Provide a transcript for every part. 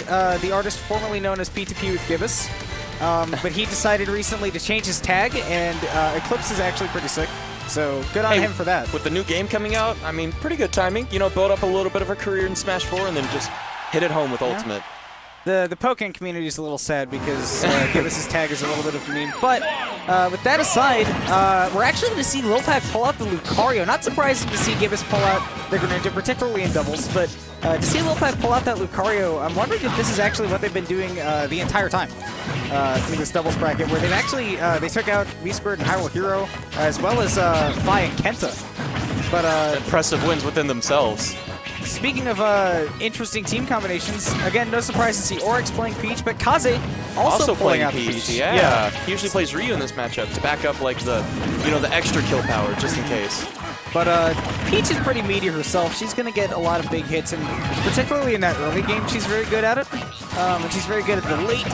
the artist formerly known as P2P with Gibbous. But he decided recently to change his tag, and Eclipse is actually pretty sick. So good on him for that. With the new game coming out, I mean, pretty good timing. You know, build up a little bit of a career in Smash 4 and then just hit it home with Ultimate. The Pokken community is a little sad because Gibbous' tag is a little bit of a meme. But with that aside, we're actually going to see LilPac pull out the Lucario. Not surprising to see Gibbous pull out the Greninja, particularly in doubles. But to see LilPac pull out that Lucario, I'm wondering if this is actually what they've been doing the entire time through this doubles bracket, where they've actually they took out V-Squared and Hyrule Hero, as well as Fi and Kenta. But impressive wins within themselves. Speaking of interesting team combinations, again, no surprise to see Orex playing Peach, but Kaze also pulling out Peach. Yeah. He usually plays Ryu in this matchup to back up like the extra kill power just in case. But Peach is pretty meaty herself. She's going to get a lot of big hits, and particularly in that early game, she's very good at it. And she's very good at the late,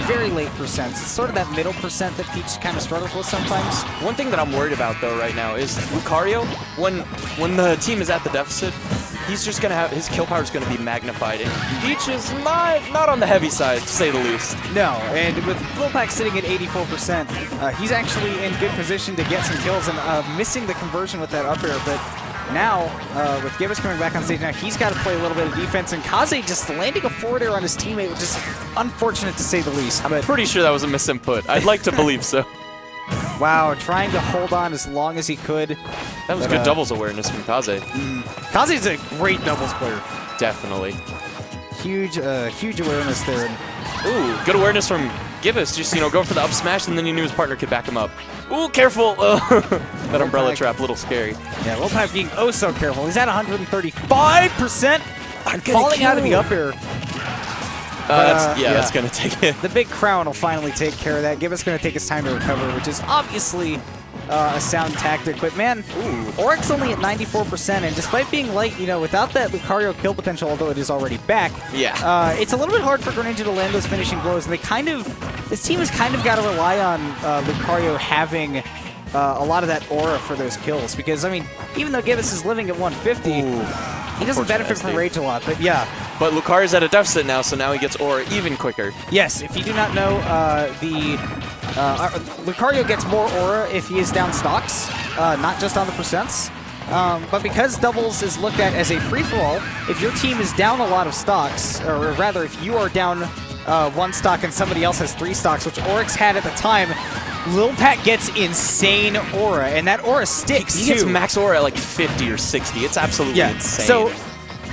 very late percents. It's sort of that middle percent that Peach kind of struggles with sometimes. One thing that I'm worried about, though, right now is Lucario, when the team is at the deficit, he's just going to have, his kill power is going to be magnified. And Peach is not on the heavy side, to say the least. No, and with LilPac sitting at 84%, he's actually in good position to get some kills and missing the conversion with that up air. But now, with Gibbous coming back on stage now, he's got to play a little bit of defense. And Kaze just landing a forward air on his teammate, which is unfortunate to say the least. I'm pretty sure that was a misinput. I'd like to believe so. Wow, trying to hold on as long as he could. That was good doubles awareness from Kaze. Kaze's a great doubles player. Definitely. Huge awareness there. Ooh, good awareness from Gibbous. Just, go for the up smash, and then he knew his partner could back him up. Ooh, careful! That umbrella trap, a little scary. Yeah, LilPac being oh so careful. He's at 135% and falling out of the up air. That's going to take it. The big crown will finally take care of that. Gibbous going to take his time to recover, which is obviously a sound tactic. But man, Orex only at 94%, and despite being light, without that Lucario kill potential, although it is already back, it's a little bit hard for Greninja to land those finishing blows. And this team has kind of got to rely on Lucario having a lot of that aura for those kills. Because, I mean, even though Gibbous is living at 150, he doesn't benefit from rage a lot, but yeah. But Lucario's at a deficit now, so now he gets aura even quicker. Yes, if you do not know, Lucario gets more aura if he is down stocks, not just on the percents. But because doubles is looked at as a free-for-all, if your team is down a lot of stocks, or rather if you are down one stock and somebody else has 3 stocks, which Orex had at the time, LilPac gets insane aura, and that aura sticks, He gets max aura at like 50 or 60. It's absolutely insane. So,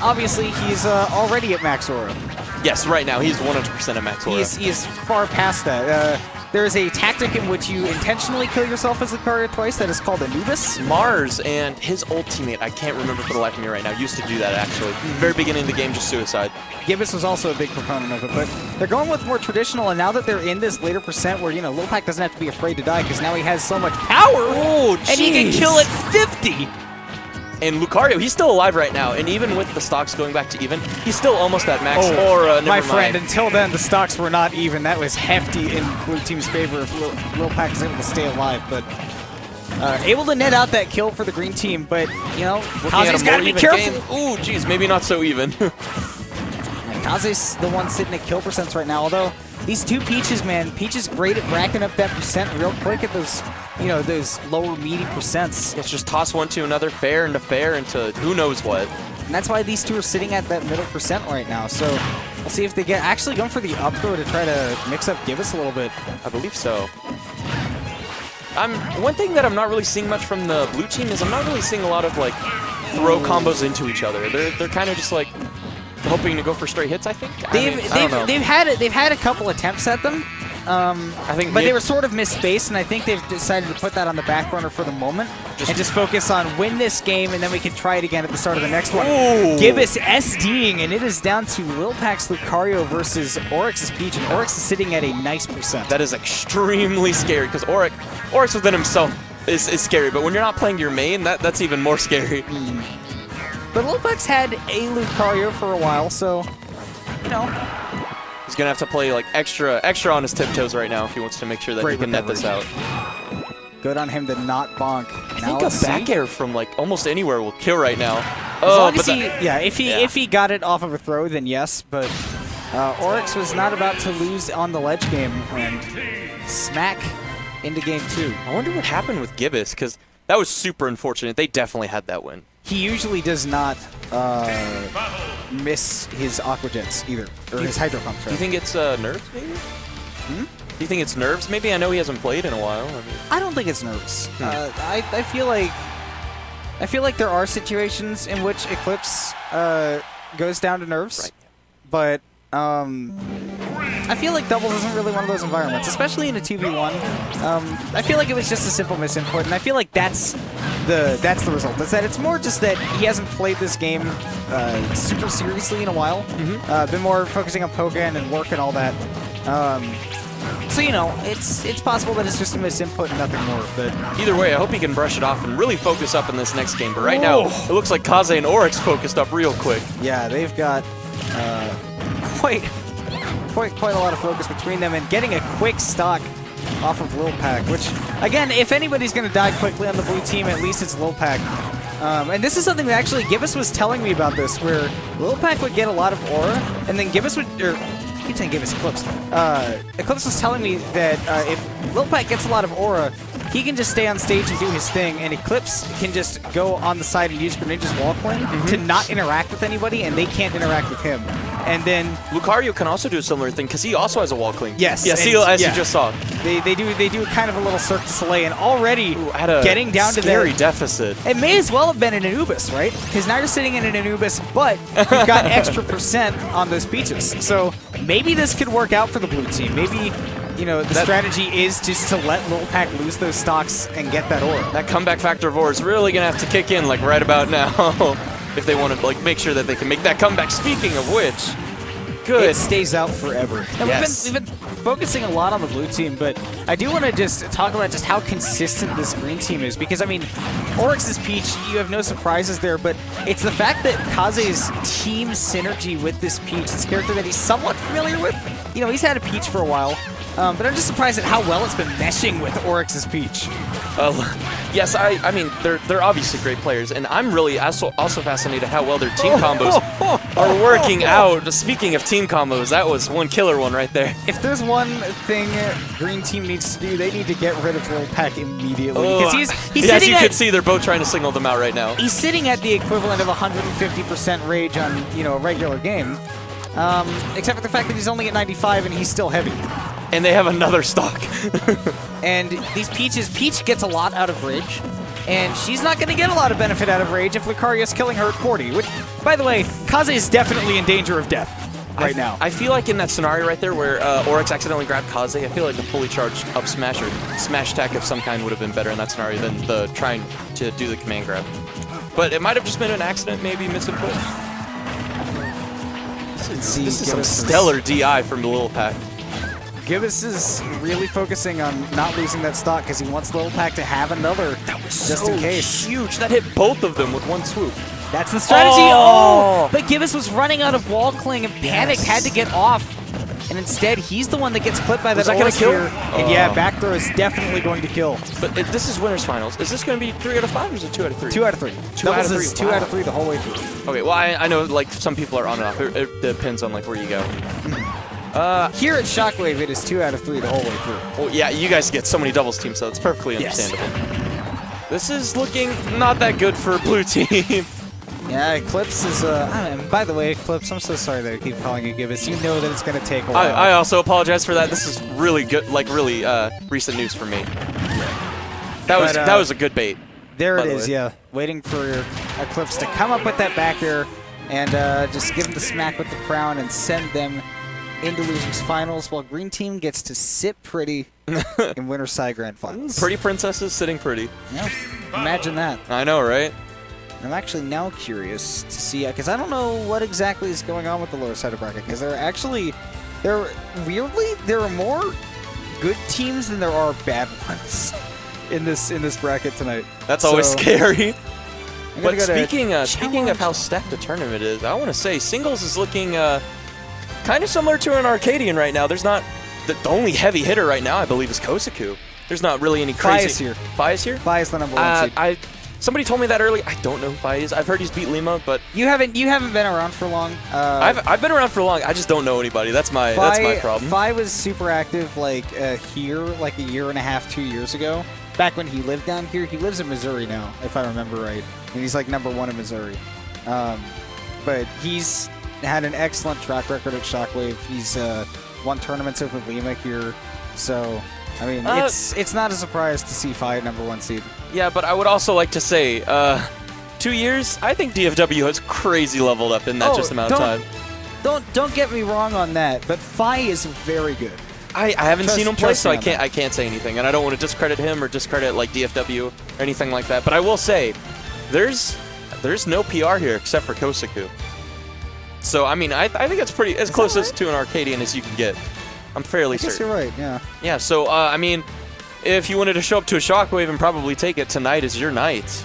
obviously, he's already at max aura. Yes, right now, he's 100% at max aura. He is far past that. There is a tactic in which you intentionally kill yourself as Lucario twice that is called Anubis. Mars and his old teammate, I can't remember for the life of me right now, used to do that actually. Very beginning of the game, just suicide. Gibbous was also a big proponent of it, but they're going with more traditional, and now that they're in this later percent where, LilPac doesn't have to be afraid to die because now he has so much power, and he can kill at 50! And Lucario, he's still alive right now, and even with the stocks going back to even, he's still almost at max aura. My friend, until then, the stocks were not even. That was hefty in Blue Team's favor if LilPac is able to stay alive, but able to net out that kill for the Green Team, but, Kaze's got to be careful. Ooh, geez, maybe not so even. Kaze's the one sitting at kill percents right now, although these two Peaches, man, Peach is great at racking up that percent real quick at those, those lower meaty percents. It's just toss one to another, fair into who knows what. And that's why these two are sitting at that middle percent right now. So we'll see if they get actually going for the up throw to try to mix up Gibbous a little bit. I believe so. One thing that I'm not really seeing much from the blue team is I'm not really seeing a lot of like throw combos into each other. They're kind of just like hoping to go for straight hits, I think. They've had a couple attempts at them. But they were sort of misspaced, and I think they've decided to put that on the back burner for the moment and just focus on win this game, and then we can try it again at the start of the next one. Gibbous SDing, and it is down to LilPac's Lucario versus Orex's Peach, and Orex is sitting at a nice percent. That is extremely scary, because Orex within himself is scary, but when you're not playing your main, that's even more scary. But LilPac's had a Lucario for a while, so, He's going to have to play like extra on his tiptoes right now if he wants to make sure that he can net this out. Good on him to not bonk. I think a back air from like almost anywhere will kill right now. As long as if he got it off of a throw, then yes, but Orex was not about to lose on the ledge game and smack into game 2. I wonder what happened with Gibbous, because that was super unfortunate. They definitely had that win. He usually does not miss his Aqua Jets either, or his Hydro Pumps. Do you think it's nerves, maybe? Do you think it's nerves? Maybe. I know he hasn't played in a while. I don't think it's nerves. I feel like there are situations in which Eclipse goes down to nerves, Right. but I feel like doubles isn't really one of those environments, especially in a 2v1. I feel like it was just a simple misinput, and I feel like that's the result. Is that it's more just that he hasn't played this game super seriously in a while. Been more focusing on Pokken and work and all that. So, you know, it's possible that it's just a misinput and nothing more. But either way, I hope he can brush it off and really focus up in this next game. But right now, it looks like Kaze and Orex focused up real quick. Yeah, they've got quite a lot of focus between them, and getting a quick stock off of LilPac, which, again, if anybody's going to die quickly on the blue team, at least it's LilPac. And this is something that actually Gibbous was telling me about this, where LilPac would get a lot of aura, and then Gibbous would... I keep saying Gibbous, Eclipse. Eclipse was telling me that if LilPac gets a lot of aura, he can just stay on stage and do his thing, and Eclipse can just go on the side and use Greninja's wall cling to not interact with anybody, and they can't interact with him. And then Lucario can also do a similar thing because he also has a wall cling. Yes. Yes, as you just saw. They do kind of a little Cirque du Soleil, and already At a getting down to scary their deficit. It may as well have been an Anubis, right? Because now you're sitting in an Anubis, but you've got extra percent on those Peaches. So maybe this could work out for the blue team. Maybe, you know, the strategy is just to let LilPac lose those stocks and get that aura. That comeback factor of aura is really going to have to kick in, like, right about now. If they want to, like, make sure that they can make that comeback. Speaking of which... Good. It stays out forever. And we've been focusing a lot on the blue team, but I do want to just talk about just how consistent this green team is, because, I mean, Orex's Peach, you have no surprises there, but it's the fact that Kaze's team synergy with this Peach, this character that he's somewhat familiar with. You know, he's had a Peach for a while, but I'm just surprised at how well it's been meshing with Orex's Peach. Yes, I mean, they're obviously great players, and I'm really also fascinated how well their team combos are working out. Speaking of team combos, that was one killer one right there. If there's one thing green team needs to do, they need to get rid of LilPac immediately. Because he's as you can see, they're both trying to signal them out right now. He's sitting at the equivalent of 150% rage on, you know, a regular game. Except for the fact that he's only at 95 and he's still heavy. And they have another stock. And these Peaches, Peach gets a lot out of Rage, and she's not going to get a lot of benefit out of Rage if Lucario's killing her at 40, which, by the way, Kaze is definitely in danger of death right now. I feel like in that scenario right there where Orex accidentally grabbed Kaze, I feel like the fully charged up smash or smash attack of some kind would have been better in that scenario than the trying to do the command grab. But it might have just been an accident, maybe misinput. This is some stellar DI from LilPac. Gibbous is really focusing on not losing that stock because he wants LilPac to have another just in case. Huge. That hit both of them with one swoop. That's the strategy. Oh! But Gibbous was running out of wall cling and panicked, had to get off. And instead, he's the one that gets clipped by that gonna kill? And yeah, back throw is definitely going to kill. But this is winners finals. Is this going to be 3 out of 5 or is it 2 out of 3? 2 out of 3. Doubles is 2 out of 3 the whole way through. Okay, well, I know like some people are on and off. It depends on like where you go. Here at Shockwave, it is 2 out of 3 the whole way through. Well, yeah, you guys get so many doubles teams, so it's perfectly understandable. Yes. This is looking not that good for blue team. Yeah, Eclipse is, by the way, Eclipse, I'm so sorry that I keep calling you Gibbous. You know that it's going to take a while. I also apologize for that. This is really good, like really recent news for me. That was a good bait. There it is, yeah. Waiting for Eclipse to come up with that back air and just give him the smack with the crown and send them into losers finals, while green team gets to sit pretty in winner side grand finals. Pretty princesses sitting pretty. Yeah, imagine that. I know, right? I'm actually now curious to see, because I don't know what exactly is going on with the lower side of bracket, because weirdly, there are more good teams than there are bad ones in this bracket tonight. That's always scary. But speaking of how stacked the tournament is, I want to say singles is looking kind of similar to an Arcadian right now. There's not the only heavy hitter right now, I believe, is Kosaku. There's not really any crazy. Fi is here. Fi is here? Fi is the number 1 seed. Somebody told me that earlier. I don't know who Fi is. I've heard he's beat Lima, but You haven't been around for long. I've been around for long. I just don't know anybody. That's my problem. Fi was super active here like a year and a half, 2 years ago. Back when he lived down here. He lives in Missouri now, if I remember right. And he's like #1 in Missouri. But he's had an excellent track record at Shockwave. He's won tournaments over Lima here. So, I mean, it's not a surprise to see Fi at #1 seed. Yeah, but I would also like to say, 2 years, I think DFW has crazy leveled up in that just amount of time. Don't get me wrong on that, but Fi is very good. I haven't seen him play, so I can't say anything, and I don't want to discredit him or discredit like DFW or anything like that. But I will say, there's no PR here except for Kosaku. So I mean, I think it's pretty as close to an Arcadian as you can get. I'm fairly certain. I guess you're right. Yeah. Yeah. So I mean, if you wanted to show up to a Shockwave and probably take it, tonight is your night.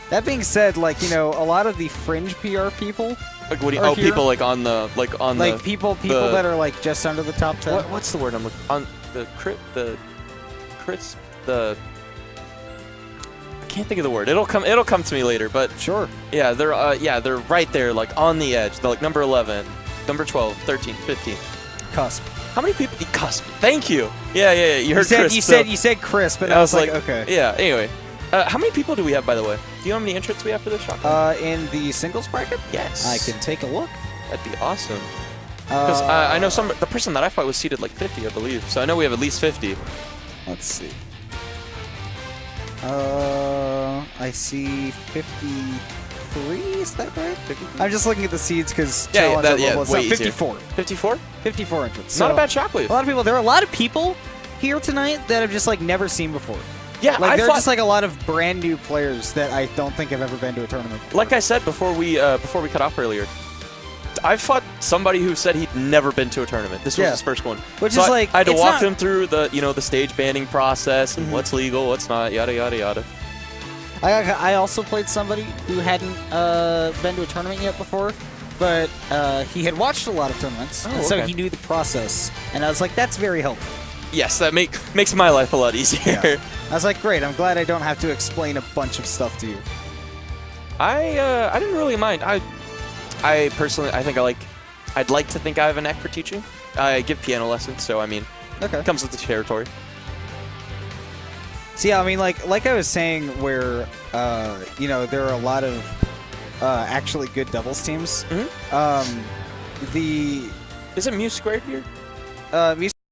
That being said, like, you know, a lot of the fringe PR people. Like what do you, people like on the people that are like just under the top 10. What's the word I'm looking on the crits I can't think of the word. It'll come to me later, but sure. Yeah, they're right there, like on the edge. They're like number 11, number 12, 13, 15. Cusp. How many people? Cusp. Thank you. Yeah. You heard Chris. You said Chris, but I was like, okay. Yeah. Anyway, how many people do we have, by the way? Do you know how many entrants we have for this shot? In the singles bracket? Yes. I can take a look. That'd be awesome. Because I know the person that I fought was seated like 50, I believe. So I know we have at least 50. Let's see. I see 53. Is that right? 53? I'm just looking at the seeds because challenge level. So 54. 54? 54 entrants. Not a bad Shockwave. A lot of people. There are a lot of people here tonight that I've just like never seen before. Yeah, like there are just like a lot of brand new players that I don't think have ever been to a tournament before. Like I said before we cut off earlier, I fought somebody who said he'd never been to a tournament. This was his first one. Which is like I had to walk them through the stage banning process and what's legal, what's not, yada yada yada. I also played somebody who hadn't been to a tournament yet before, but he had watched a lot of tournaments, so he knew the process. And I was like, that's very helpful. Yes, that makes my life a lot easier. Yeah. I was like, great, I'm glad I don't have to explain a bunch of stuff to you. I didn't really mind. I personally, I'd like to think I have a knack for teaching. I give piano lessons, so I mean, it comes with the territory. So yeah, I mean, like I was saying, where you know, there are a lot of actually good doubles teams. Is it Muse Squared here? Muse